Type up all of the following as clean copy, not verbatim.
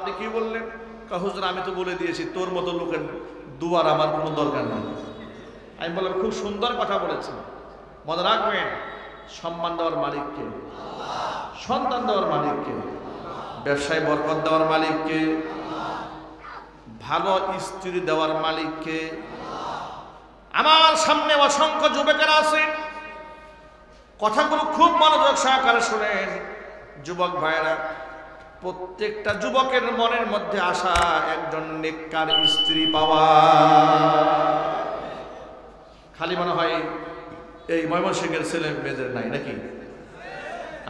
আপনি কি বললেন? হুজুর আমি তো বলে দিয়েছি তোর মতো লোকের দুয়ার আমার কোনো দরকার নেই। আমি বললাম খুব সুন্দর কথা বলেছেন, মনে রাখবেন সম্মান দেওয়ার মালিককে, সন্তান দেওয়ার মালিককে, ব্যবসায় বরকত দেওয়ার মালিককে, ভালো স্ত্রী দেওয়ার মালিককে। আমার সামনে অসংখ্য যুবকেরা আছেন, কথাগুলো খুব মনোযোগ সহকারে শুনেন। যুবক ভাইয়েরা, প্রত্যেকটা যুবকের মনের মধ্যে আসা একজন নেককার স্ত্রী পাওয়া। খালি মনে হয় এই ময়মনসিংহের ছেলে মেয়েদের নাই নাকি?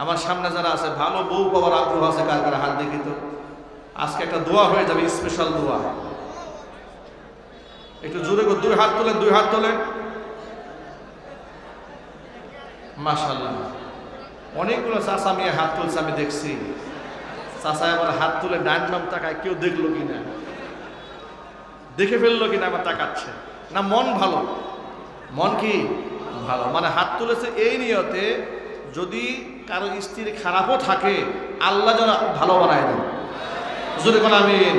আমার সামনে যারা আছে ভালো বউ পাওয়ার আগ্রহ আছে কার কার হাত দেখি তো। আজকে একটা দোয়া হয়ে যাবে, স্পেশাল দোয়া। একটু জোরে করে দুই হাত তোলেন, দুই হাত তোলেন। মাশাআল্লাহ, অনেকগুলো চাচা মেয়ে হাত তুলছে আমি দেখছি। চাচা আমার হাত তুলে ডান বাম তাকায়, কেউ দেখলো কিনা, দেখে ফেললো কিনা আমার তাকাচ্ছে না। মন ভালো, মন কি ভালো, মানে হাত তুলেছে এই নিয়তে যদি কারো স্ত্রী খারাপও থাকে আল্লাহ যেন ভালো বানায় দেন। জোরে কোন আমিন।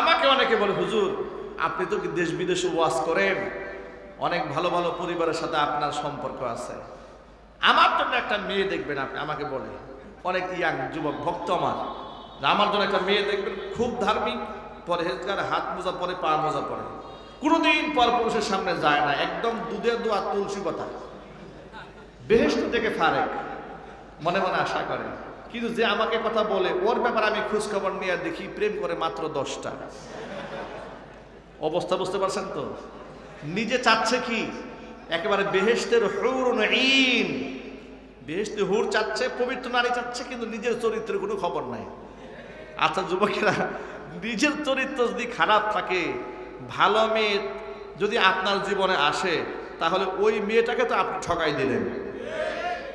আমাকে অনেকে বলে হুজুর আপনি তো কি দেশ বিদেশে ওয়াজ করেন, অনেক ভালো ভালো পরিবারের সাথে আপনার সম্পর্ক আছে, আমার জন্য একটা মেয়ে দেখবেন আপনি। আমাকে বলে অনেক ইয়াং যুবক ভক্ত আমার জন্য একটা মেয়ে দেখবেন, খুব ধার্মিক, পরহেজগার, হাত মোজা পরে, পা মোজা পরে, কোনোদিন পর পুরুষের সামনে যায় না, একদম দুধের দোয়া তুলসী কথা, বেহেশত থেকে ফারেক, মনে মনে আশা করে। কিন্তু যে আমাকে কথা বলে ওর ব্যাপারে আমি খোঁজখবর নিয়ে দেখি প্রেম করে মাত্র 10টা। অবস্থা বুঝতে পারছেন তো? নিজে চাচ্ছে কি একেবারে বেহেশতের হুরুন ঈন, বেহেশতে হুর চাচ্ছে, পবিত্র নারী চাচ্ছে, কিন্তু নিজের চরিত্রের কোনো খবর নাই। আচ্ছা যুবকেরা, নিজের চরিত্র যদি খারাপ থাকে, ভালো মেয়ে যদি আপনার জীবনে আসে, তাহলে ওই মেয়েটাকে তো আপনি ঠকাই দিলেন,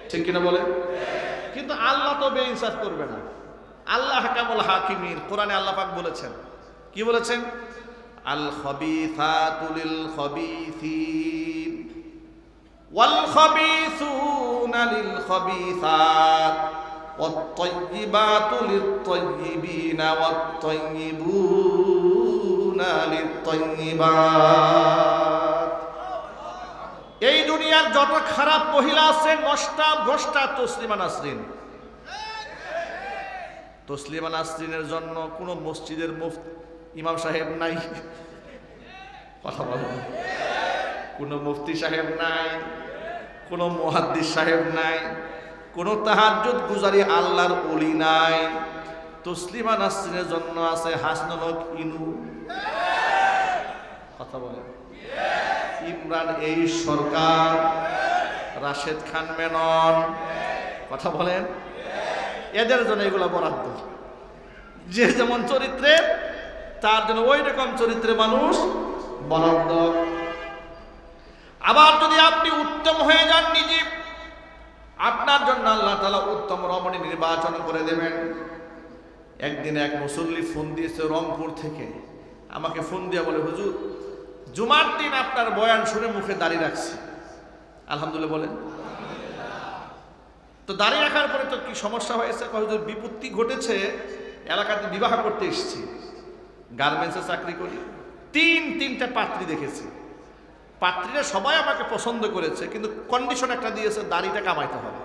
ঠিক কিনা বলে? কিন্তু আল্লাহ তো বেইনসাফ করবে না। আল্লাহ হাকামুল হাকিমিন, কোরআনে আল্লাহ পাক বলেছেন, কি বলেছেন? আল খাবিসাতু লিল খাবিসিন ওয়াল খাবিসুনা লিল খাবিসাত ওয়াত তাইয়্যিবাতু লিত তাইয়্যিবিনা ওয়াত তাইয়্যিবুনা লিত তাইয়্যিবাত। এই দুনিয়ার যত খারাপ মহিলা আছে, নষ্টা ভ্রষ্টা, তসলিমা নাসরিন। তসলিমা নাসরিনের জন্য কোন মসজিদের ইমাম সাহেব নাই, কথা বলো, কোন মুফতি সাহেব নাই, কোন মুহাদ্দিস সাহেব নাই, কোন তাহাজ্জুদ গুজারি আল্লাহর ওলি নাই। তসলিমা নাসরিনের জন্য আছে হাসনুল ইনু, কথা বলে, ইমরান এই সরকার, রাশেদ খান মেনন, কথা বলেন, এদের জন্য এগুলো বরাদ্দ। যে যেমন চরিত্রের তার জন্য ওই রকম চরিত্রের মানুষ বরাদ্দ। আবার যদি আপনি উত্তম হয়ে যান নিজে, আপনার জন্য আল্লাহ তাআলা উত্তম রমণী নির্বাচন করে দেবেন। একদিন এক মুসল্লি ফোন দিয়েছে রংপুর থেকে, আমাকে ফোন দিয়ে বলে হুজুর জুমার দিন আপনার বয়ান শুনে মুখে দাড়ি রাখছি। আলহামদুলিল্লাহ বলেন। তো দাড়ি রাখার পরে তো কি সমস্যা হয়েছে? হুজুর বিপত্তি ঘটেছে, এলাকাতে বিবাহ করতে এসেছি, গার্মেন্টসে চাকরি করি, তিনটা পাত্রী দেখেছি, পাত্রীরা সবাই আমাকে পছন্দ করেছে, কিন্তু কন্ডিশন একটা দিয়েছে, দাড়িটা কামাইতে হবে,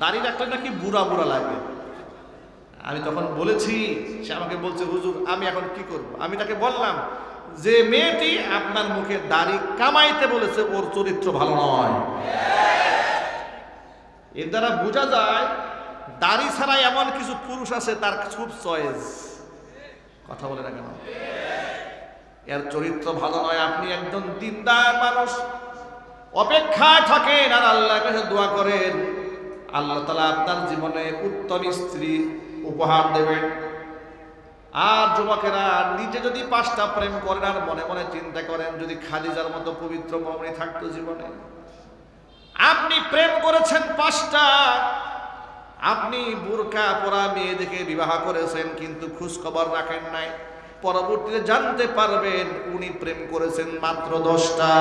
দাড়ি রাখলে নাকি বুড়া বুড়া লাগে। আমি তখন বলেছি, সে আমাকে বলছে হুজুর আমি এখন কি করব? আমি তাকে বললাম যে মেয়েটি আপনার মুখে দাড়ি কামাইতে বলেছে ওর চরিত্র ভালো নয়। এর দ্বারা বোঝা যায় দাড়ি ছাড়া এমন কিছু পুরুষ আছে তার খুব চয়েস, কথা বলে না কেন? এর চরিত্র ভালো নয়। আপনি একজন দিনদার মানুষ, অপেক্ষায় থাকেন আর আল্লাহর কাছে দোয়া করেন, আল্লাহ তাআলা আপনার জীবনে উত্তম স্ত্রী উপহার দেবেন। আর যুবকেরা, নিজে যদি 5টা প্রেম করেন আর মনে মনে চিন্তা করেন যদি খাদিজার মতো পবিত্র রমণী থাকতো জীবনে। আপনি প্রেম করেছেন 5টা, আপনি বুরকা পরা মেয়ে দেখে বিবাহ করেছেন, কিন্তু খোঁজ খবর রাখেন নাই, পরবর্তীতে জানতে পারবেন উনি প্রেম করেছেন মাত্র 10টা।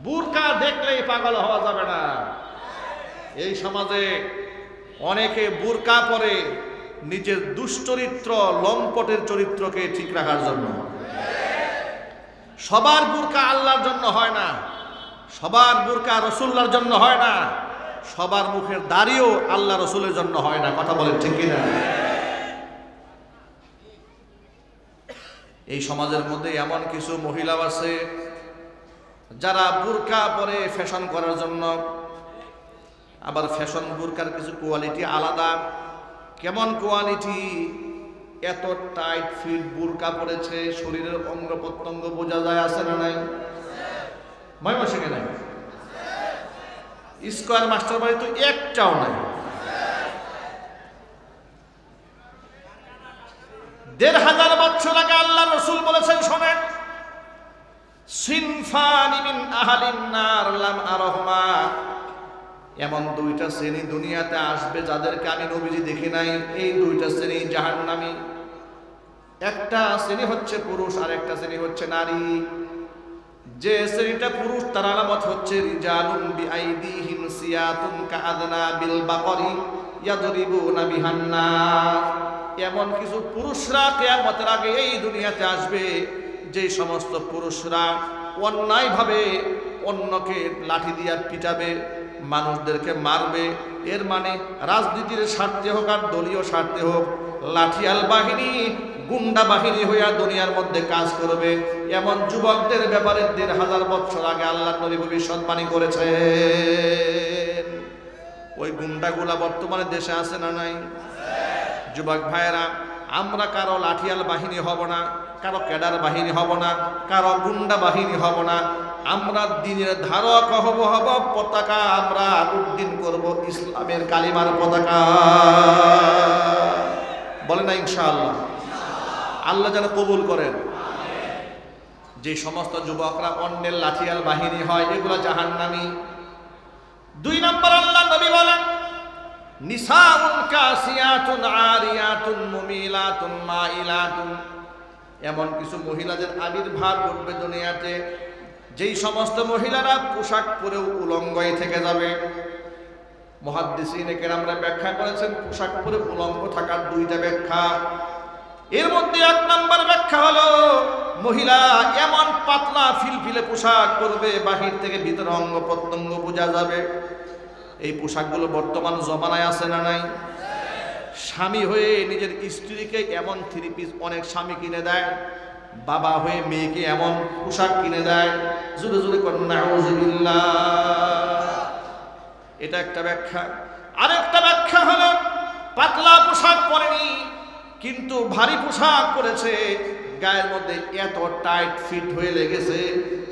বুরকা দেখলেই পাগল হওয়া যাবে না। এই সমাজে অনেকে বুরকা পরে নিজের দুশ্চরিত্র লম্পটের চরিত্রকে ঠিক রাখার জন্য। সবার বুরকা আল্লাহর জন্য হয় না, সবার বুরকা রসুল্লাহর জন্য হয় না, সবার মুখের দাড়িও আল্লাহ রসুলের জন্য হয় না। কথা বলেন ঠিক কিনা? এই সমাজের মধ্যে এমন কিছু মহিলা আছে যারা বুরকা পরে ফ্যাশন করার জন্য। আবার ফ্যাশন বুরকার কিছু কোয়ালিটি আলাদা। কেমন কোয়ালিটি? এত টাইট ফিট বুরকা পরেছে, শরীরের অঙ্গ প্রত্যঙ্গ বোঝা যায়, আছে না নাই? ময়মনসিংহে নাই? স্কয়ার মাস্টার বাড়ি তো একটাও নাই। ১৫০০ বছর আগে আল্লাহ রসুল বলেছেন, শোনেন, সিনফানি মিন আহলিন নার লাম আরহুমা, এমন দুইটা শ্রেণী দুনিয়াতে আসবে যাদেরকে আমি নবীজি দেখি নাই। এই দুইটা শ্রেণী জাহান্নামী। একটা শ্রেণী হচ্ছে পুরুষ আর একটা শ্রেণী হচ্ছে নারী। যে শ্রেণীটা পুরুষ তার আলামত হচ্ছে রিজালুন বিআইদিহিম সিয়াতুন কাআদনা বিল বাকরি ইয়াদরিবুনা বিহান নাস। এমন কিছু পুরুষরা কিয়ামতের আগে এই দুনিয়াতে আসবে, যে সমস্ত পুরুষরা অন্যায়ভাবে অন্যকে লাঠি দিয়ে পিটাবে, মানুষদেরকে মারবে। এর মানে রাজনীতির স্বার্থে হোক আর দলীয় স্বার্থে হোক, লাঠিয়াল বাহিনী গুন্ডা বাহিনী হইয়া দুনিয়ার মধ্যে কাজ করবে। এমন যুবকদের ব্যাপারে ১৫০০ বছর আগে আল্লাহ নবী ভবিষ্যৎবাণী করেছেন। ওই গুন্ডাগুলা বর্তমানে দেশে আছে না নাই? যুবক ভাইয়েরা, আমরা কারো লাঠিয়াল বাহিনী হব না, কারো ক্যাডার বাহিনী হব না, কারো গুন্ডা বাহিনী হব না। আমরা দিনের ধারক হব, পতাকা আমরা উড্ডীন করব ইসলামের কালিমার পতাকা। বলে না ইনশাআল্লাহ? আল্লাহ যেন কবুল করেন। যে সমস্ত যুবকরা অন্যের লাঠিয়াল বাহিনী হয়, এগুলো জাহান্নামী। ২ নম্বর আল্লাহ নবী বলেন, নিসাউন কাসিয়াতুন আরিয়াতুন মুমিলাতুন মাইলাতুন। এমন কিছু মহিলাদের আবির্ভাব ঘটবে দুনিয়াতে, যেই সমস্ত মহিলারা পোশাক পরেও উলঙ্গই থেকে যাবে। মুহাদ্দিসিনে কেরামরা ব্যাখ্যা করেছেন পোশাক পরে উলঙ্গ থাকার 2টা ব্যাখ্যা। এর মধ্যে 1 নম্বর ব্যাখ্যা হলো, মহিলা এমন পাতলা ফিলফিলে পোশাক পরবে বাহির থেকে ভিতরে অঙ্গ প্রত্যঙ্গ বোঝা যাবে। এই পোশাকগুলো বর্তমান জমানায় আছে না নাই? স্বামী হয়ে নিজের স্ত্রীকে এমন 3 পিস অনেক স্বামী কিনে দেয়, বাবা হয়ে মেয়েকে এমন পোশাক কিনে দেয়। জোরে জোরে করেন নাউযুবিল্লাহ। এটা একটা ব্যাখ্যা। আরেকটা ব্যাখ্যা হলো, পাতলা পোশাক পরেনি কিন্তু ভারী পোশাক পরেছে, গায়ের মধ্যে এত টাইট ফিট হয়ে লেগেছে,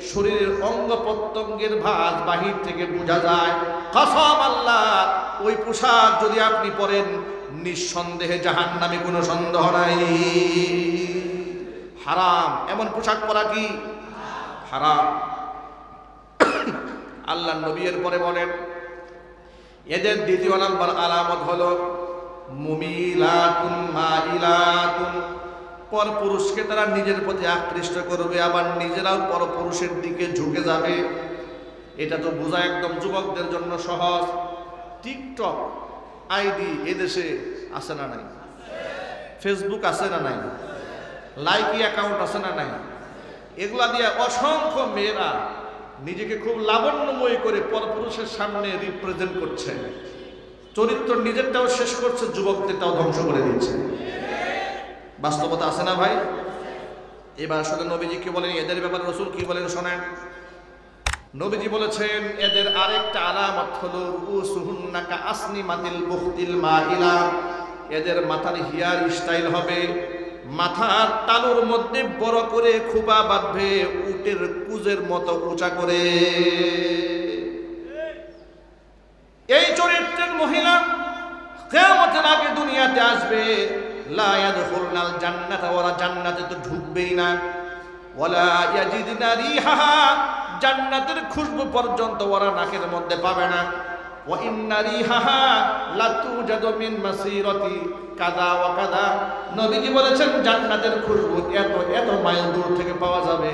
শরীরের অঙ্গ প্রত্যঙ্গের ভাঁজ বাহির থেকে বোঝা যায়। কসম আল্লাহ, ওই পোশাক যদি আপনি পরেন, নিঃসন্দেহে জাহান্নামে কোনো সন্দেহ নাই। হারাম। এমন পোশাক পরা কি হারাম? আল্লাহ নবী এর পরে বলেন, এদের 2য় নম্বর আলামত হলো মুমিলাতুন মাইলাতুন। পরপুরুষকে তারা নিজের প্রতি আকৃষ্ট করবে, আবার নিজেরাও পরপুরুষের দিকে ঝুঁকে যাবে। এটা তো বোঝা একদম যুবকদের জন্য সহজ। টিকটক আইডি এদেশে আছে না নাই? ফেসবুক আছে না নাই? লাইকি অ্যাকাউন্ট আছে না নাই? এগুলা দিয়ে অসংখ্য মেয়েরা নিজেকে খুব লাবণ্যময় করে পরপুরুষের সামনে রিপ্রেজেন্ট করছে। চরিত্র নিজেরটাও শেষ করছে, যুবকদেরটাও ধ্বংস করে দিচ্ছে। বাস্তবতা আছে না ভাই? এবার আসলে নবীজি কি বলেন এদের ব্যাপারে, রসুল কি বলেন শোনেন। নবীজি বলেছেন, এদের আরেকটা আলামত হলো রুসুহুন্না কাআসনিমাতিল বুখতিল মাইলা। এদের মাথার হেয়ার স্টাইল হবে, মাথার তালুর মধ্যে বড় করে খোপা বাঁধবে, উটের কুজের মতো উঁচা করে। এই চরিত্রের মহিলা কিয়ামতের আগে দুনিয়াতে আসবে। লা ইয়াদখুলনাল জান্নাতা, ওরা জান্নাতে তো ঢুকবেই না। ওয়ালা ইয়াজিদনা রিহাহা, জান্নাতের খুশবু পর্যন্ত ওরা নাকের মধ্যে পাবে না। ওয়া ইন্না রিহাহা লাতুজাদু মিন মাসিরাতি কাযা ওয়া কাযা। নবীজি বলেছেন জান্নাতের খুশবু এত এত মাইল দূর থেকে পাওয়া যাবে।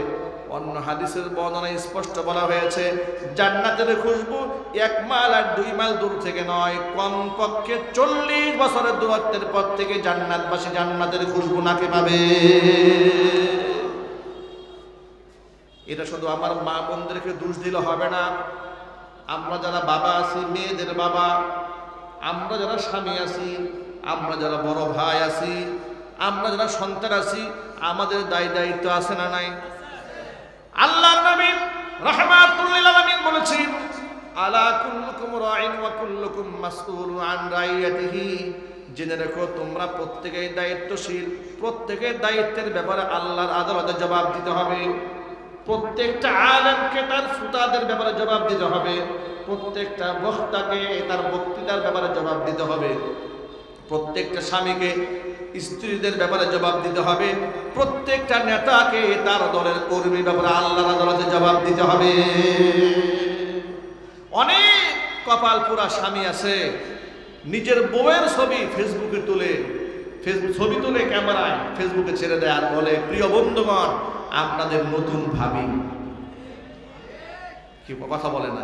অন্য হাদিসের বর্ণনায় স্পষ্ট বলা হয়েছে জান্নাতের খুশবু 1 মাইল আর 2 মাইল দূর থেকে নয়, কমপক্ষে 40 বছরের দূরত্বের পর থেকে জান্নাতবাসী জান্নাতের খুশবু নাকে পাবে। এটা শুধু আমার মা বোনদেরকে দোষ দিলে হবে না। আমরা যারা বাবা আছি, মেয়েদের বাবা, আমরা যারা স্বামী আছি, আমরা যারা বড় ভাই আছি, আমরা যারা সন্তান আছি, আমাদের দায়িত্ব আছে না নাই? আল্লাহর নবী রাহমাতুল লিল আলামিন বলেছেন, আলা কুল্লুকুম রাইন ওয়া কুল্লুকুম মাসউলুন আন রাইয়াতিহি। জেনে রেখো তোমরা প্রত্যেকেই দায়িত্বশীল, প্রত্যেকের দায়িত্বের ব্যাপারে আল্লাহর আদালতে জবাব দিতে হবে। প্রত্যেকটা আলেমকে তার ফুতাদের ব্যাপারে জবাব দিতে হবে, প্রত্যেকটা বক্তাকে তার বক্তৃতার ব্যাপারে জবাব দিতে হবে, প্রত্যেকটা স্বামীকে স্ত্রীদের ব্যাপারে জবাব দিতে হবে, প্রত্যেকটা নেতাকে তার দলের কর্মীর ব্যাপারে আল্লাহর আদালতে জবাব দিতে হবে। অনেক কপাল পোড়া স্বামী আছে, নিজের বউয়ের ছবি ফেসবুকে তুলে ছবি তুলে ক্যামেরায় ফেসবুকে ছেড়ে দেয় আর বলে, প্রিয় বন্ধুগণ আপনাদের নতুন ভাবি। কি কথা বলে না?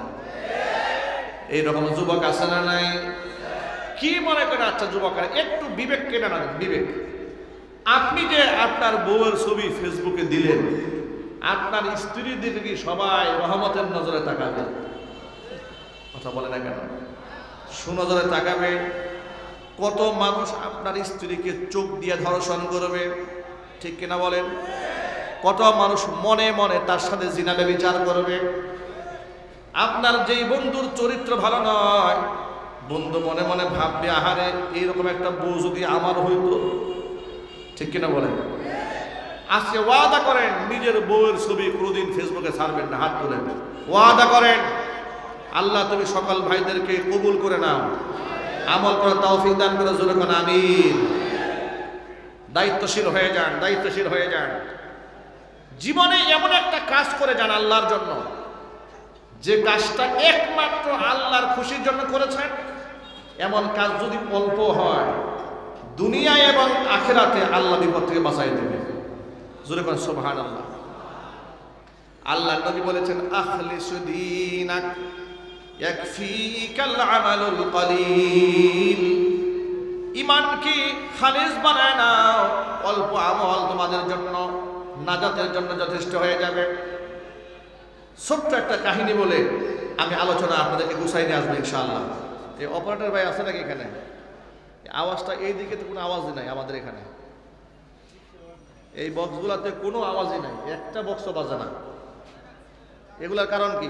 এইরকম যুবক আছে না নাই? কি মনে করে? আচ্ছা যুবকরা একটু বিবেক কেনা না, বিবেক। আপনি যে আপনার বউয়ের ছবি ফেসবুকে দিলেন, আপনার স্ত্রীর দিকে কি সবাই রহমতের নজরে তাকাবে? কথা বলে না কেন? সুনজরে তাকাবে। কত মানুষ আপনার স্ত্রীকে চোখ দিয়ে ধর্ষণ করবে, ঠিক কিনা বলেন? কত মানুষ মনে মনে তার সাথে জিনা ব্যভিচার করবে। আপনার যেই বন্ধুর চরিত্র ভালো নয়, বন্ধু মনে মনে ভাববে, আহারে এইরকম একটা বউ যদি আমার হইতো, ঠিক কিনা বলেন? আজকে ওয়াদা করেন নিজের বউয়ের ছবি কোনোদিন ফেসবুকে ছাড়বেন না, হাত তুলেন, ওয়াদা করেন। আল্লাহ তুমি সকল ভাইদেরকে কবুল করে নাও, আমল করার তৌফিক দান করে, জোরে কোন আমিন। দায়িত্বশীল হয়ে যান, দায়িত্বশীল হয়ে যান। জীবনে এমন একটা কাজ করে যান আল্লাহর জন্য, যে কাজটা একমাত্র আল্লাহর খুশির জন্য করেছেন। এমন কাজ যদি অল্প হয়, দুনিয়ায় এবং আখিরাতে আল্লাহ বিপদ থেকে বাঁচাই দেবে। জোরে কোন সুবহানাল্লাহ। আল্লাহ নবী বলেছেন, আখলিসু দীনাক ইয়াকফিকাল আমালুল কলিল। ঈমানকে খালিস বানায় নাও, অল্প আমল তোমাদের জন্য নাজাতের জন্য যথেষ্ট হয়ে যাবে। ছোট্ট একটা কাহিনী বলে আমি আলোচনা আপনাদেরকে গুছাই নিয়ে আসবো ইনশাআল্লাহ। এই অপারেটর ভাই আছে নাকি এখানে? আওয়াজটা এই দিকে তো কোনো আওয়াজই নাই আমাদের এখানে, এই বক্সগুলোতে কোনো আওয়াজই নাই, একটা বক্সও বাজে না। এগুলার কারণ কি?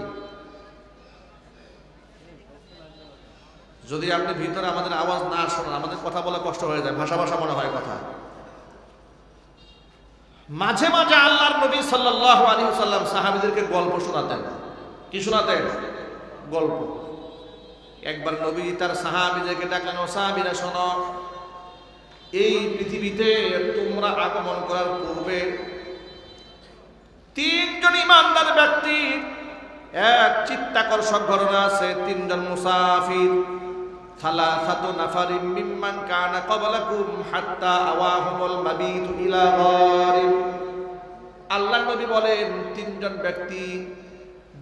যদি আপনি ভিতরে আমাদের আওয়াজ না শোনেন, আমাদের কথা বলা কষ্ট হয়ে যায়, ভাষা ভাষা মনে হয় কথা। মাঝে মাঝে আল্লাহর নবী সাল্লাল্লাহু আলাইহি ওয়াসাল্লাম সাহাবীদেরকে গল্প শোনাতেন। কি শোনাতেন? গল্প। একবার নবী তার সাহাবীদেরকে ডাকলেন, ও সাহাবীরা শোনো, এই পৃথিবীতে তোমরা আগমন করার পূর্বে 3 জন ইমানদার ব্যক্তি, এক চিত্তাকর্ষক ঘটনা আছে। 3 জন মুসাফির, সালাসাতু নাফারিন মিম্মান কানা ক্বাবলাকুম হাত্তা আওয়াহুমুল মাবিতু ইলা গারিন। আল্লাহ নবী বলেন, 3 জন ব্যক্তি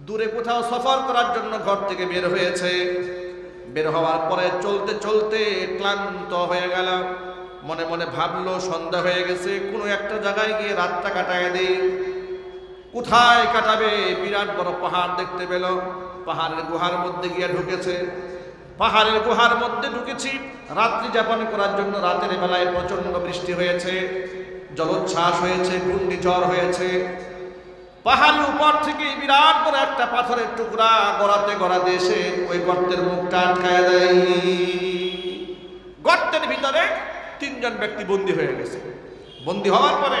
দূরে কোথাও সফর করার জন্য ঘর থেকে বের হয়েছে। বের হওয়ার পরে চলতে চলতে ক্লান্ত হয়ে গেল। মনে মনে ভাবলো সন্ধ্যা হয়ে গেছে, কোনো একটা জায়গায় গিয়ে রাতটা কাটায় দেই। কোথায় কাটাবে? বিরাট বড় পাহাড় দেখতে পেল। পাহাড়ের গুহার মধ্যে গিয়ে ঢুকেছে। পাহাড়ের গুহার মধ্যে ঢুকেছি রাত্রি যাপন করার জন্য। রাতের বেলায় প্রচন্ড বৃষ্টি হয়েছে, জলোচ্ছ্বাস হয়েছে, ঘূর্ণিঝড় হয়েছে। পাহাড়ের উপর থেকে বিরাট বড় একটা পাথরের টুকরা গড়াতে গড়াতে এসে ওই গর্তের মুখটা আটকায় দেয়। গর্তের ভিতরে 3 জন ব্যক্তি বন্দী হয়ে গেছে। বন্দী হওয়ার পরে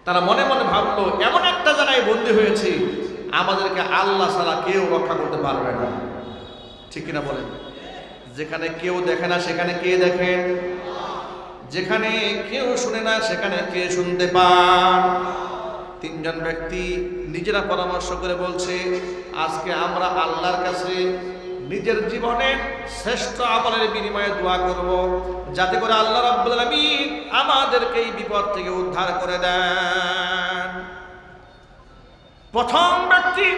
তারা মনে মনে ভাবলো, এমন একটা জায়গায় বন্দী হয়েছি, আমাদেরকে আল্লাহ ছাড়া কেউ রক্ষা করতে পারবে না। ঠিক কিনা বলেন? যেখানে কেউ দেখে না সেখানে কে দেখেন? যেখানে কেউ শুনে না সেখানে কে শুনতে পান? 3 জন ব্যক্তি নিজেরা পরামর্শ করে বলছে, আজকে আমরা আল্লাহর কাছে নিজের জীবনের শ্রেষ্ঠ আমলের বিনিময়ে দোয়া করব, যাতে করে আল্লাহ রাব্বুল আলামিন আমাদেরকে এই বিপদ থেকে উদ্ধার করে দেন। প্রথম ব্যক্তি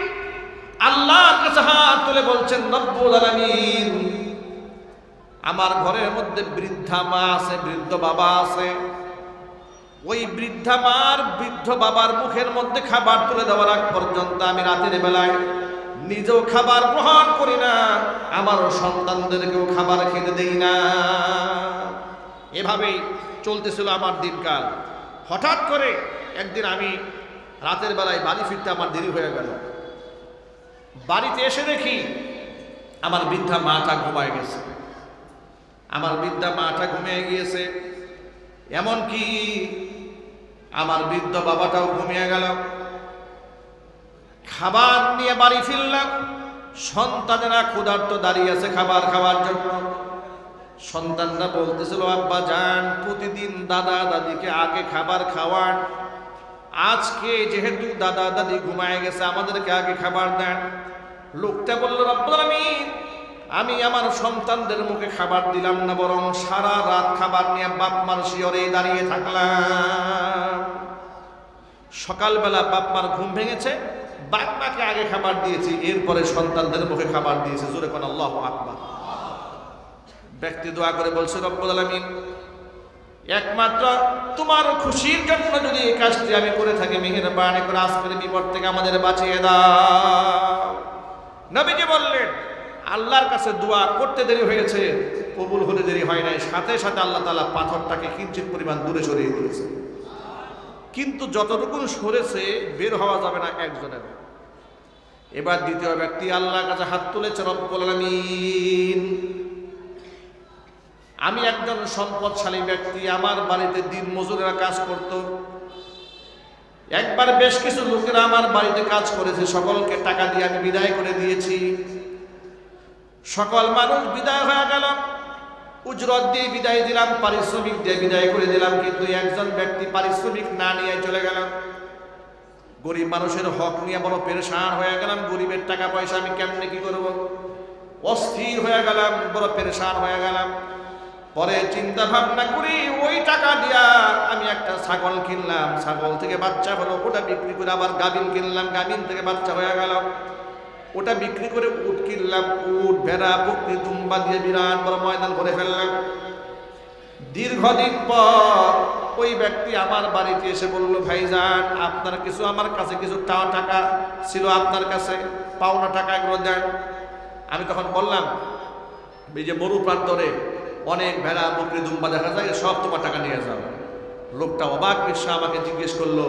আল্লাহর কাছে হাত তুলে বলছেন, রব্বুল আলামিন, আমার ঘরের মধ্যে বৃদ্ধা মা আছে, বৃদ্ধ বাবা আছে। ওই বৃদ্ধা মার বৃদ্ধ বাবার মুখের মধ্যে খাবার তুলে দেওয়ার আগ পর্যন্ত আমি রাতের বেলায় নিজেও খাবার গ্রহণ করি না, আমারও সন্তানদেরকেও খাবার খেতে দেই না। এভাবেই চলতেছিল আমার দিনকাল। হঠাৎ করে একদিন আমি রাতের বেলায় বাড়ি ফিরতে আমার দেরি হয়ে গেল। বাড়িতে এসে দেখি আমার বৃদ্ধা মাটা ঘুমায় গেছে। আমার বৃদ্ধা মাটা ঘুমিয়ে গিয়েছে, এমনকি আমার বৃদ্ধ বাবাটাও ঘুমিয়ে গেল। খাবার নিয়ে বাড়ি ফিরলাম, সন্তানেরা ক্ষুধার্ত দাঁড়িয়ে আছে খাবার খাওয়ার জন্য। সন্তানরা বলতেছিল, আব্বা জান, প্রতিদিন দাদা দাদিকে আগে খাবার খাওয়ান, আজকে যেহেতু দাদা দাদি ঘুমায় গেছে আমাদেরকে আগে খাবার দেন। লোকটা বলল, রব্বুল আলামিন, আমি আমার সন্তানদের মুখে খাবার দিলাম না, বরং সারা রাত খাবার নিয়ে বাপ মার শিয়রে দাঁড়িয়ে থাকলাম। সকালবেলা বাপ মার ঘুম ভেঙেছে, বাপ মাকে আগে খাবার দিয়েছি, এরপরে সন্তানদের মুখে খাবার দিয়েছি। জোরে কোন আল্লাহু আকবার। ব্যক্তি দোয়া করে বলছে, রব্বুল আলামিন, একমাত্র তোমার খুশির জন্য যদি এই কাজটি আমি করে থাকি, মেহেরবানি করে আজকের বিপদ থেকে আমাদের বাঁচিয়ে দাও। নবীজি বললেন, আল্লাহর কাছে দোয়া করতে দেরি হয়েছে, কবুল হতে দেরি হয় নাই, সাথে সাথে আল্লাহ তাআলা পাথরটাকে কিঞ্চিত পরিমাণ দূরে সরিয়ে দিয়েছে। কিন্তু যতটুকু সরেছে বের হওয়া যাবে না একজনের। এবার দ্বিতীয় ব্যক্তি আল্লাহর কাছে হাত তুলেছে, রব্বুল আলামিন, আমি একজন সম্পদশালী ব্যক্তি, আমার বাড়িতে দিন মজুরেরা কাজ করত। একবার বেশ কিছু লোকেরা আমার বাড়িতে কাজ করেছে, সকলকে টাকা দিয়ে আমি বিদায় করে দিয়েছি। সকল মানুষ বিদায় হয়ে গেল, উজরত দিয়ে বিদায় দিলাম, পারিশ্রমিক দিয়ে বিদায় করে দিলাম, কিন্তু একজন ব্যক্তি পারিশ্রমিক না নিয়ে চলে গেল। গরিব মানুষের হক নিয়ে বড় পেরেশান হয়ে গেলাম, গরিবের টাকা পয়সা আমি কেমনে কি করব, অস্থির হয়ে গেলাম, বড় পেরেশান হয়ে গেলাম। পরে চিন্তা ভাবনা করি, ওই টাকা দিয়া আমি একটা ছাগল কিনলাম, ছাগল থেকে বাচ্চা হলো, ওটা বিক্রি করে আবার গাভিন কিনলাম, গাভিন থেকে বাচ্চা হয়ে গেল, ওটা বিক্রি করে উট কিনলাম, উট ভেড়া বকরি দুম্বা দিয়ে বিরাট বড় ময়দান করে ফেললাম। দীর্ঘদিন পর ওই ব্যক্তি আমার বাড়িতে এসে বলল, ভাইজান, আপনার কিছু আমার কাছে কিছু টাকা ছিল, আপনার কাছে পাওনা টাকা, এগুলো দেন। আমি তখন বললাম, এই যে মরু প্রান্তরে অনেক ভেড়া বকরি দুম্বা দেখা যায়, সব তোমার টাকা নিয়ে যাও। লোকটা অবাক বিশ্বাস আমাকে জিজ্ঞেস করলো,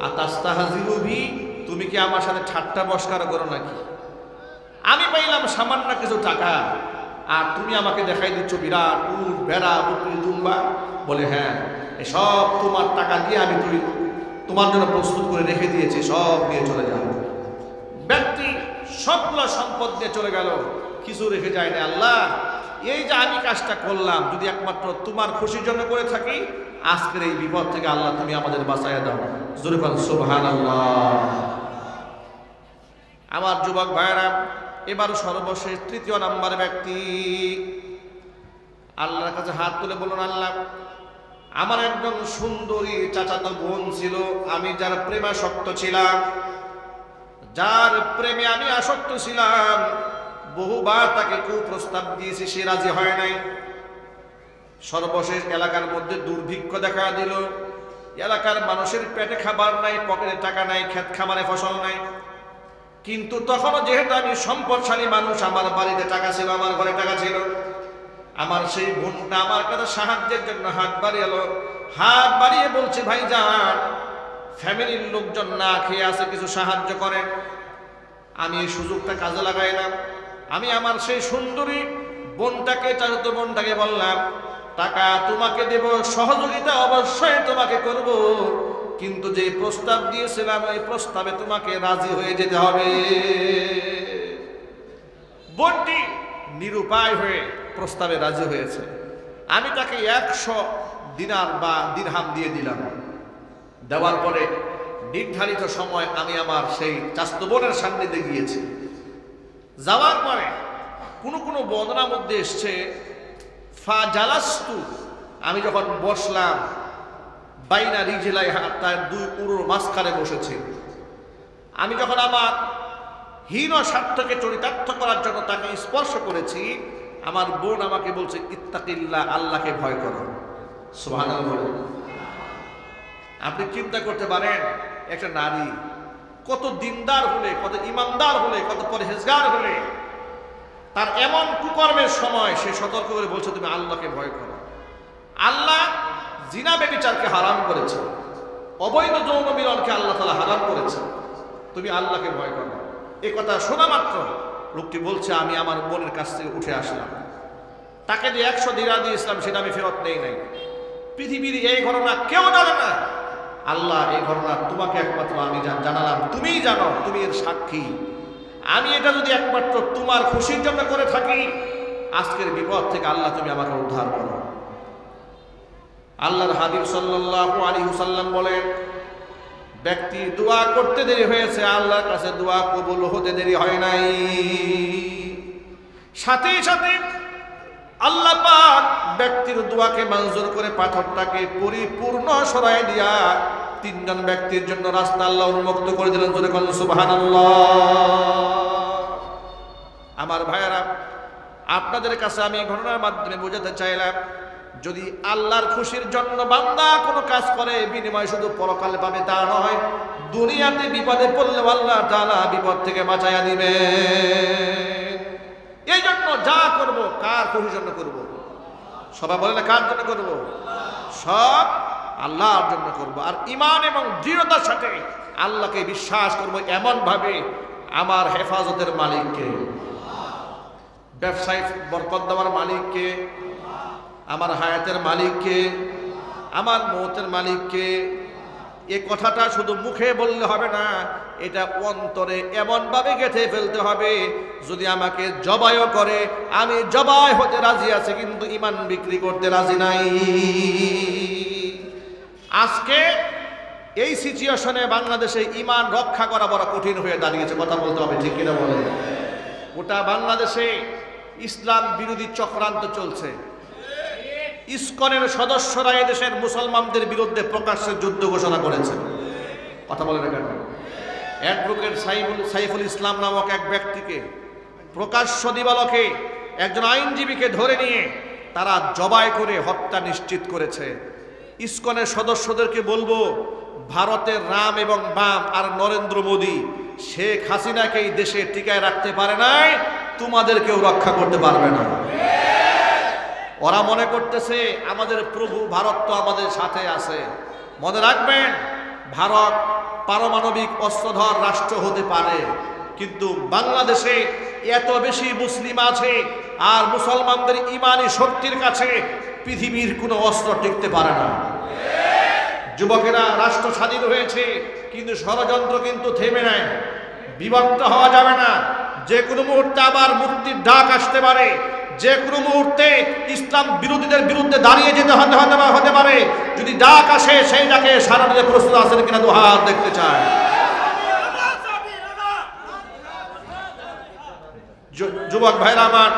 আতাস্তাহজিরুবি, তুমি কি আমার সাথে ঠাট্টা মশকরা করো নাকি? আমি পাইলাম সামান্য কিছু টাকা, আর তুমি আমাকে দেখাই দিচ্ছ বিরাট উট ভেড়া বকরি দুম্বা। বলে, হ্যাঁ, এসব তোমার টাকা দিয়ে আমি তোমার জন্য প্রস্তুত করে রেখে দিয়েছি, সব নিয়ে চলে যাও। ব্যক্তি সবগুলো সম্পদ দিয়ে চলে গেল, কিছু রেখে যায় না। আল্লাহ, এই যে আমি কাজটা করলাম, যদি একমাত্র তোমার খুশির জন্য করে থাকি, আজকের এই বিপদ থেকে আল্লাহ তুমি আমাদের বাঁচাইয়া দাও। জোরে বলেন সুবহানাল্লাহ। আমার যুবক ভাইরা, এবার সর্বশেষ তৃতীয় নাম্বার ব্যক্তি আল্লাহর কাছে হাত তুলে বলুন, আল্লাহ, আমার একজন সুন্দরী চাচাতো বোন ছিল, আমি যার প্রেমাসক্ত ছিলাম, যার প্রেমে আমি আসক্ত ছিলাম, বহুবার তাকে কুপ্রস্তাব দিয়েছি, সে রাজি হয় নাই। সর্বশেষ এলাকার মধ্যে দুর্ভিক্ষ দেখা দিল, এলাকার মানুষের পেটে খাবার নাই, পকেটে টাকা নাই, ক্ষেত খামারে ফসল নাই। কিন্তু তখনও যেহেতু আমি সম্পদশালী মানুষ, আমার বাড়িতে টাকা ছিল, আমার ঘরে টাকা ছিল, আমার সেই বোনটা আমার কাছে সাহায্যের জন্য হাত বাড়িয়ে হাত বাড়িয়ে বলছে, ভাইজান, ফ্যামিলির লোকজন না খেয়ে আছে, কিছু সাহায্য করেন। আমি এই সুযোগটা কাজে লাগাইলাম। আমি আমার সেই সুন্দরী বোনটাকে, চাচাতো বোনটাকে বললাম, টাকা তোমাকে দেব, সহযোগিতা অবশ্যই তোমাকে করব, কিন্তু যে প্রস্তাব দিয়েছিলাম এই প্রস্তাবে তোমাকে রাজি হয়ে যেতে হবে। বোনটি নিরুপায় হয়ে প্রস্তাবে রাজি হয়েছে। আমি তাকে 100 দিনার বা দিরহাম দিয়ে দিলাম। দেওয়ার পরে নির্ধারিত সময় আমি আমার সেই চাচাতো বোনের সান্নিধ্যে গিয়েছি। যাওয়ার পরে কোনো বর্ণনার মধ্যে এসছে, ফা জালাস্তু, আমি যখন বসলাম, বাইনা রিজলাই, তার দুই উরুর মাঝখানে বসেছি। আমি যখন আমার হীন স্বার্থকে চরিতার্থ করার জন্য তাকে স্পর্শ করেছি, আমার বোন আমাকে বলছে ইত্তাকিল্লাহ, আল্লাহকে ভয় করো। সুবহানাল্লাহ। আপনি চিন্তা করতে পারেন একটা নারী কত দিনদার হলে, কত ইমানদার হলে, কত পরহেজগার হলে তার এমন কুকর্মের সময় সে সতর্ক করে বলছে তুমি আল্লাহকে ভয় করো। আল্লাহ জিনা ব্যভিচারকে হারাম করেছে, অবৈধ যৌন মিলনকে আল্লাহ তাআলা হারাম করেছে, তুমি আল্লাহকে ভয় করো। এই কথা শোনা মাত্র লোকটি বলছে আমি আমার বোনের কাছ থেকে উঠে আসলাম, তাকে যে 100 দিরহাম দিয়েছিলাম সেটা আমি ফেরত নেই নাই। পৃথিবীর এই ঘটনা কেউ জানে না, আল্লাহ এই ঘটনা তোমাকে একমাত্র আমি জানালাম, তুমিই জানো, তুমি এর সাক্ষী। আমি এটা যদি একমাত্র তোমার খুশির জন্য করে থাকি, আজকের বিপদ থেকে আল্লাহ তুমি আমাকে উদ্ধার করো। আল্লাহর হাবিব সাল্লাল্লাহু আলাইহি ওয়াসাল্লাম বলেন, ব্যক্তি দোয়া করতে দেরি হয়েছে, আল্লাহর কাছে দোয়া কবুল হতে দেরি হয় নাই। সাথে সাথে আল্লাহ পাক ব্যক্তির দোয়াকে মঞ্জুর করে পাথরটাকে পরিপূর্ণ সরায় দিয়া 3 জন ব্যক্তির জন্য রাস্তা আল্লাহ উন্মুক্ত করে দিলেন। জোরে বলুন সুবহানাল্লাহ। আমার ভাইয়েরা, আপনাদের কাছে আমি এই ঘটনার মাধ্যমে বোঝাতে চাইলাম, যদি আল্লাহর খুশির জন্য বান্দা কোনো কাজ করে, বিনিময় শুধু পরকালে পাবে তা নয়, দুনিয়াতে বিপদে পড়লে আল্লাহ তাআলা বিপদ থেকে বাঁচাইয়া দিবে। এই জন্য যা করব কার খুশির জন্য করব? সবাই বলে না কার জন্য করব? সব আল্লাহর জন্য করব। আর ঈমান এবং দৃঢ়তার সাথে আল্লাহকে বিশ্বাস করব এমন ভাবে, আমার হেফাজতের মালিককে, ব্যবসায় বরকত দেওয়ার মালিককে, আমার হায়াতের মালিককে, আমার মৌতের মালিককে। এই কথাটা শুধু মুখে বললে হবে না, এটা অন্তরে এমনভাবে গেঁথে ফেলতে হবে, যদি আমাকে জবাইও করে আমি জবাই হতে রাজি আছি, কিন্তু ঈমান বিক্রি করতে রাজি নাই। আজকে এই সিচুয়েশনে বাংলাদেশে ঈমান রক্ষা করা বড় কঠিন হয়ে দাঁড়িয়েছে, কথা বলতে হবে, ঠিক কিনা বলেন? গোটা বাংলাদেশে ইসলাম বিরোধী চক্রান্ত চলছে। ইসকনের সদস্যরা এদেশের মুসলমানদের বিরুদ্ধে প্রকাশ্যে যুদ্ধ ঘোষণা করেছে, কথা বলে না কেন? অ্যাডভোকেট সাইফুল ইসলাম নামক এক ব্যক্তিকে প্রকাশ্য দিবালোকে একজন আইনজীবীকে ধরে নিয়ে তারা জবাই করে হত্যা নিশ্চিত করেছে। ইসকনের সদস্যদেরকে বলবো, ভারতের রাম এবং বাম আর নরেন্দ্র মোদী শেখ হাসিনাকে এই দেশে টিকায় রাখতে পারে নাই, তোমাদেরকেও রক্ষা করতে পারবে না। ওরা মনে করতেছে আমাদের প্রভু ভারত তো আমাদের সাথে আছে। মনে রাখবেন, ভারত পারমাণবিক অস্ত্রধর রাষ্ট্র হতে পারে, কিন্তু বাংলাদেশে এত বেশি মুসলিম আছে আর মুসলমানদের ইমানি শক্তির কাছে পৃথিবীর কোনো অস্ত্র টিকতে পারে না। যুবকেরা, রাষ্ট্র স্বাধীন হয়েছে কিন্তু ষড়যন্ত্র কিন্তু থেমে নাই। বিভক্ত হওয়া যাবে না, যে কোনো মুহূর্তে আবার মুক্তির ডাক আসতে পারে, যে কোনো মুহূর্তে ইসলাম বিরোধীদের বিরুদ্ধে দাঁড়িয়ে যেতে হতে পারে। যদি ডাক আসে, সেই ডাকে সাড়া দিতে প্রস্তুত আছেন কিনা দু হাত দেখতে চায়। যুবক ভাইরা আমার,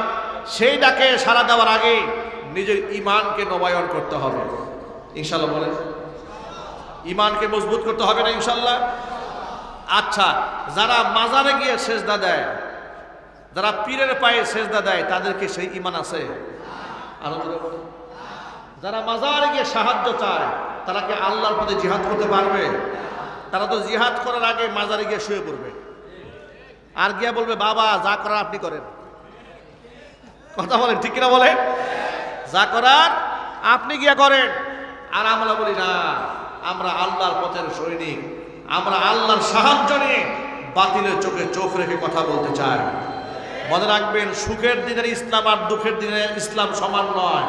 সেই ডাকে সাড়া দেওয়ার আগে নিজের ঈমানকে নবায়ন করতে হবে, ইনশাআল্লাহ বলেন। ঈমানকে মজবুত করতে হবে না ইনশাআল্লাহ? আচ্ছা, যারা মাজারে গিয়ে সেজদা দেয়, যারা পীরের পায়ে সেজদা দেয়, তাদেরকে সেই ঈমান আছে? যারা মাজারে গিয়ে সাহায্য চায়, তারা কি আল্লাহর পথে জিহাদ করতে পারবে? তারা তো জিহাদ করার আগে মাজারে গিয়ে শুয়ে পড়বে, আর গিয়া বলবে বাবা যা করার আপনি করেন। কথা বলেন, ঠিক কিনা বলেন? যা করার আপনি গিয়া করেন। আর আমরা বলি না, আমরা আল্লাহর পথের সৈনিক, আমরা আল্লাহর সাহায্য নিয়ে বাতিলের চোখে চোখ রেখে কথা বলতে চাই। মনে রাখবেন, সুখের দিনের ইসলাম আর দুঃখের দিনে ইসলাম সমান নয়।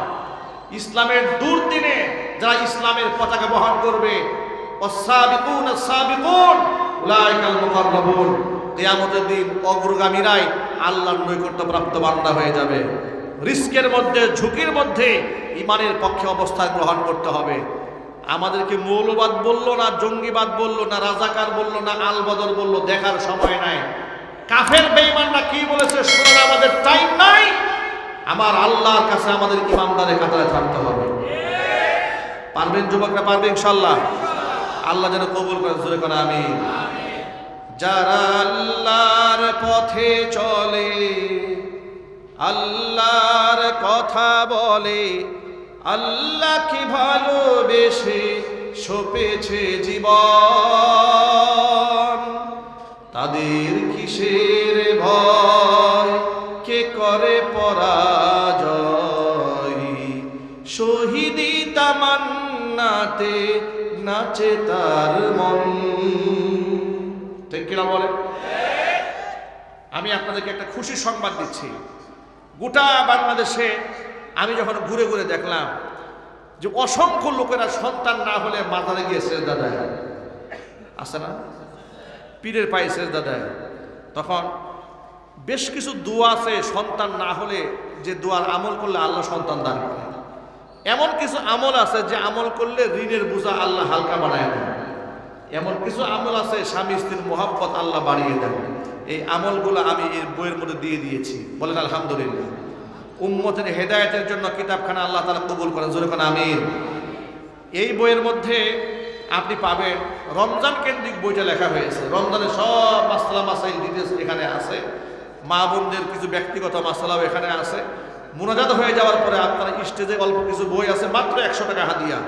ইসলামের দুর্দিনে যারা ইসলামের পতাকা বহন করবে, ওয়াস-সাবিকুন আস-সাবিকুন উলাইকাল মুকাররাবুন, কিয়ামতের দিন অগ্রগামীরাই আল্লাহর নৈকট্যপ্রাপ্ত বান্দা হয়ে যাবে। রিস্কের মধ্যে, ঝুঁকির মধ্যে ঈমানের পক্ষে অবস্থান গ্রহণ করতে হবে। আমাদেরকে মৌলবাদ বললো না, জঙ্গিবাদ বললো না, রাজাকার বললো না, আল বদর বললো, দেখার সময় নাই। কাফের বেঈমানরা কি বলেছে শোনার আমাদের টাইম নাই। আমার আল্লাহর কাছে আমাদের ইমানদারের কাতারে থাকতে হবে। পারবেন যুবকরা? পারবে ইনশাআল্লাহ? আল্লাহ যেন কবুল করেন, জোরে করে আমিন। যারা আল্লাহর পথে চলে, আল্লাহর কথা বলে, আল্লাহকে ভালোবেসে সপেছে জীবন, তাদের কিসের ভয়, কে করে পরাজয়, শহীদি তামান্নাতে নাচে তার মন। ঠিক কিনা বলে? আমি আপনাদেরকে একটা খুশির সংবাদ দিচ্ছি। গোটা বাংলাদেশে আমি যখন ঘুরে ঘুরে দেখলাম যে অসংখ্য লোকেরা সন্তান না হলে মাজারে গিয়ে সেজদা দেয়, আছে না? পীরের পায়ে সেজদা দেয়। তখন বেশ কিছু দোয়া আছে সন্তান না হলে যে দোয়ার আমল করলে আল্লাহ সন্তান দান করে। এমন কিছু আমল আছে যে আমল করলে ঋণের বোঝা আল্লাহ হালকা বানায় দেয়। এমন কিছু আমল আছে স্বামী স্ত্রীর মোহাব্বত আল্লাহ বাড়িয়ে দেয়। এই আমলগুলো আমি এই বইয়ের মধ্যে দিয়ে দিয়েছি, বলেন আলহামদুলিল্লাহ। উম্মতের হেদায়েতের জন্য কিতাবখানা আল্লাহ তাআলা কবুল করেন, জোরে কোন আমিন। এই বইয়ের মধ্যে আপনি পাবেন রমজান কেন্দ্রিক বইটা লেখা হয়েছে। রমজানের সব মাসলা মাসাইল ডিটেলস এখানে আছে। মা বোনদের কিছু ব্যক্তিগত মাসলাও এখানে আছে। মুনাজাত হয়ে যাওয়ার পরে আপনারা স্টেজে অল্প কিছু বই আছে, মাত্র 100 টাকা হাদিয়া।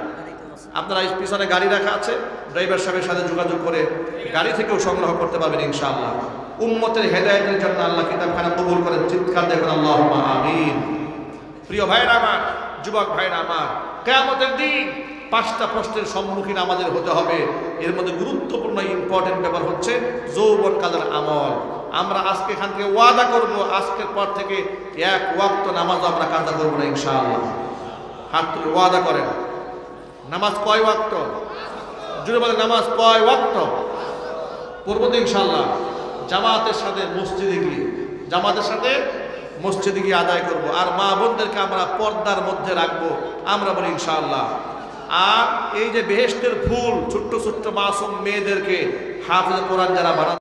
আপনারা পিছনে গাড়ি রাখা আছে, ড্রাইভার সাহেবের সাথে যোগাযোগ করে গাড়ি থেকেও সংগ্রহ করতে পারবেন ইনশাআল্লাহ। উম্মতের হেদায়েতের জন্য আল্লাহ কিতাবখানা কবুল করেন, চিৎকার দেখুন আল্লাহুম্মা আমিন। প্রিয় ভাইরা আমার, যুবক ভাইরা আমার, কিয়ামতের দিন 5টা প্রশ্নের সম্মুখীন আমাদের হতে হবে। এর মধ্যে গুরুত্বপূর্ণ ইম্পর্টেন্ট ব্যাপার হচ্ছে যৌবনকালের আমল। আমরা আজকে এখান থেকে ওয়াদা করব, আজকের পর থেকে 1 ওয়াক্ত নামাজ আমরা কাজা করব না ইনশাআল্লাহ। হাত তুলে ওয়াদা করেন। নামাজ কয় ওয়াক্ত? জুড়ে বলেন, নামাজ কয় ওয়াক্ত পড়ব তো ইনশাআল্লাহ। জামাতের সাথে মসজিদে গিয়ে আদায় করব। আর মা বোনদেরকে আমরা পর্দার মধ্যে রাখবো, আমরা বলি ইনশাআল্লাহ। আর এই যে বেহেশতের ফুল, ছোট্ট ছোট্ট মাসুম মেয়েদেরকে হাফেজ কোরআন যারা বানান